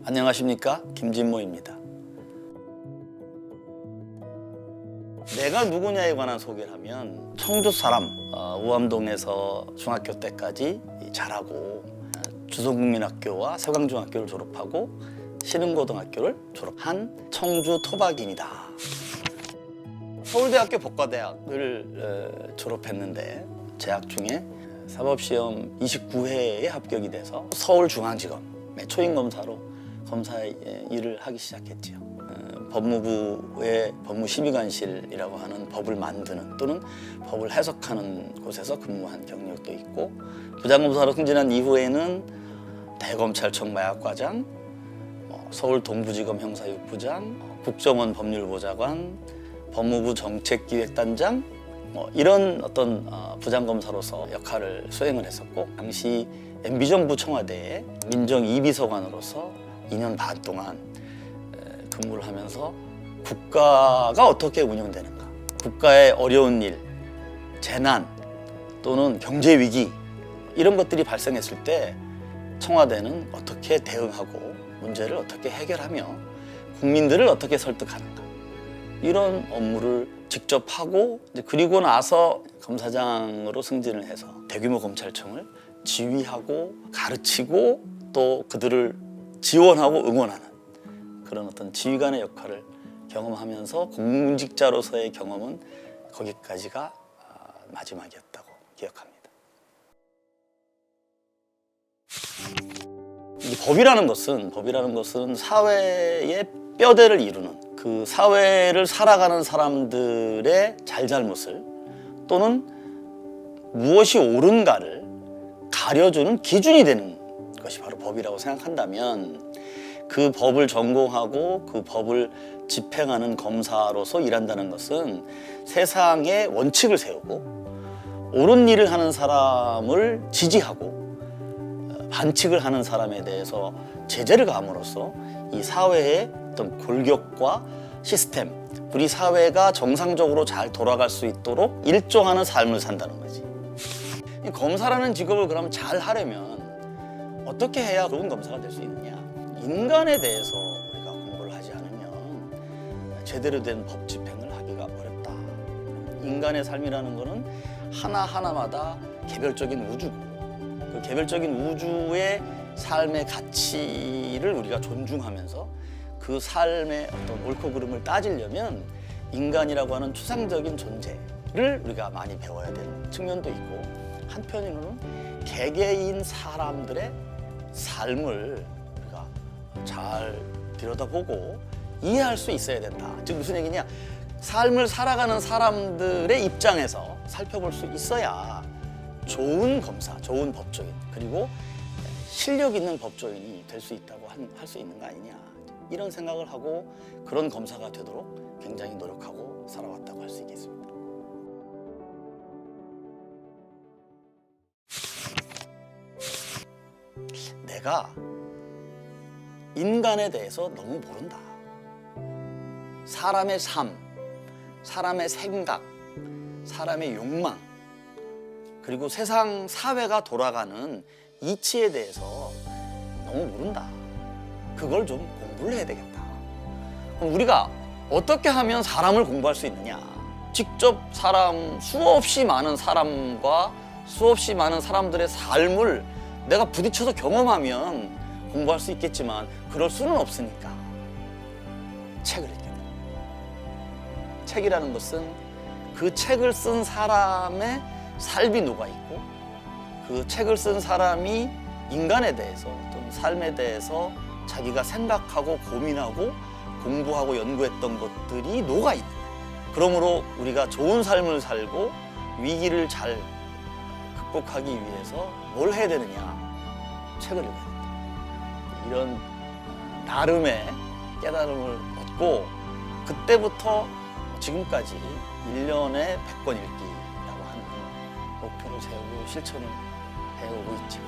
안녕하십니까, 김진모입니다. 내가 누구냐에 관한 소개를 하면 청주 사람, 우암동에서 중학교 때까지 자라고 주성국민학교와 서강중학교를 졸업하고 신흥고등학교를 졸업한 청주 토박인이다. 서울대학교 법과대학을 졸업했는데 재학 중에 사법시험 29회에 합격이 돼서 서울중앙지검의 초임검사로 검사 일을 하기 시작했지요. 법무부의 법무심의관실이라고 하는 법을 만드는 또는 법을 해석하는 곳에서 근무한 경력도 있고, 부장검사로 승진한 이후에는 대검찰청 마약과장, 서울 동부지검 형사육부장, 국정원 법률보좌관, 법무부 정책기획단장, 이런 어떤 부장검사로서 역할을 수행을 했었고, 당시 MB정부 청와대에 민정 2비서관으로서 2년 반 동안 근무를 하면서 국가가 어떻게 운영되는가, 국가의 어려운 일, 재난 또는 경제 위기 이런 것들이 발생했을 때 청와대는 어떻게 대응하고 문제를 어떻게 해결하며 국민들을 어떻게 설득하는가, 이런 업무를 직접 하고, 그리고 나서 검사장으로 승진을 해서 대규모 검찰청을 지휘하고 가르치고 또 그들을 지원하고 응원하는 그런 어떤 지휘관의 역할을 경험하면서 공직자로서의 경험은 거기까지가 마지막이었다고 기억합니다. 이 법이라는 것은 사회의 뼈대를 이루는, 그 사회를 살아가는 사람들의 잘잘못을 또는 무엇이 옳은가를 가려주는 기준이 되는 것이 바로 법이라고 생각한다면, 그 법을 전공하고 그 법을 집행하는 검사로서 일한다는 것은 세상에 원칙을 세우고 옳은 일을 하는 사람을 지지하고 반칙을 하는 사람에 대해서 제재를 가함으로써 이 사회의 어떤 골격과 시스템, 우리 사회가 정상적으로 잘 돌아갈 수 있도록 일조하는 삶을 산다는 거지. 이 검사라는 직업을 그럼 잘 하려면 어떻게 해야 좋은 검사가 될 수 있느냐? 인간에 대해서 우리가 공부를 하지 않으면 제대로 된 법 집행을 하기가 어렵다. 인간의 삶이라는 것은 하나하나마다 개별적인 우주고, 그 개별적인 우주의 삶의 가치를 우리가 존중하면서 그 삶의 어떤 옳고 그름을 따지려면 인간이라고 하는 추상적인 존재를 우리가 많이 배워야 되는 측면도 있고, 한편으로는 개개인 사람들의 삶을 우리가 잘 들여다보고 이해할 수 있어야 된다. 즉 무슨 얘기냐, 삶을 살아가는 사람들의 입장에서 살펴볼 수 있어야 좋은 검사, 좋은 법조인, 그리고 실력 있는 법조인이 될 수 있다고 할 수 있는 거 아니냐, 이런 생각을 하고 그런 검사가 되도록 굉장히 노력하고 살아왔다고 할 수 있겠습니다. 내가 인간에 대해서 너무 모른다. 사람의 삶, 사람의 생각, 사람의 욕망, 그리고 세상 사회가 돌아가는 이치에 대해서 너무 모른다. 그걸 좀 공부를 해야 되겠다. 그럼 우리가 어떻게 하면 사람을 공부할 수 있느냐? 직접 수없이 많은 사람과 수없이 많은 사람들의 삶을 내가 부딪혀서 경험하면 공부할 수 있겠지만 그럴 수는 없으니까 책을 읽게 됩니다. 책이라는 것은 그 책을 쓴 사람의 삶이 녹아있고, 그 책을 쓴 사람이 인간에 대해서 또는 삶에 대해서 자기가 생각하고 고민하고 공부하고 연구했던 것들이 녹아있는 거예요. 그러므로 우리가 좋은 삶을 살고 위기를 잘 극복하기 위해서 뭘 해야 되느냐? 책을 읽어야 된다. 이런 나름의 깨달음을 얻고, 그때부터 지금까지 1년에 100권 읽기라고 하는 목표를 세우고 실천을 해오고 있죠.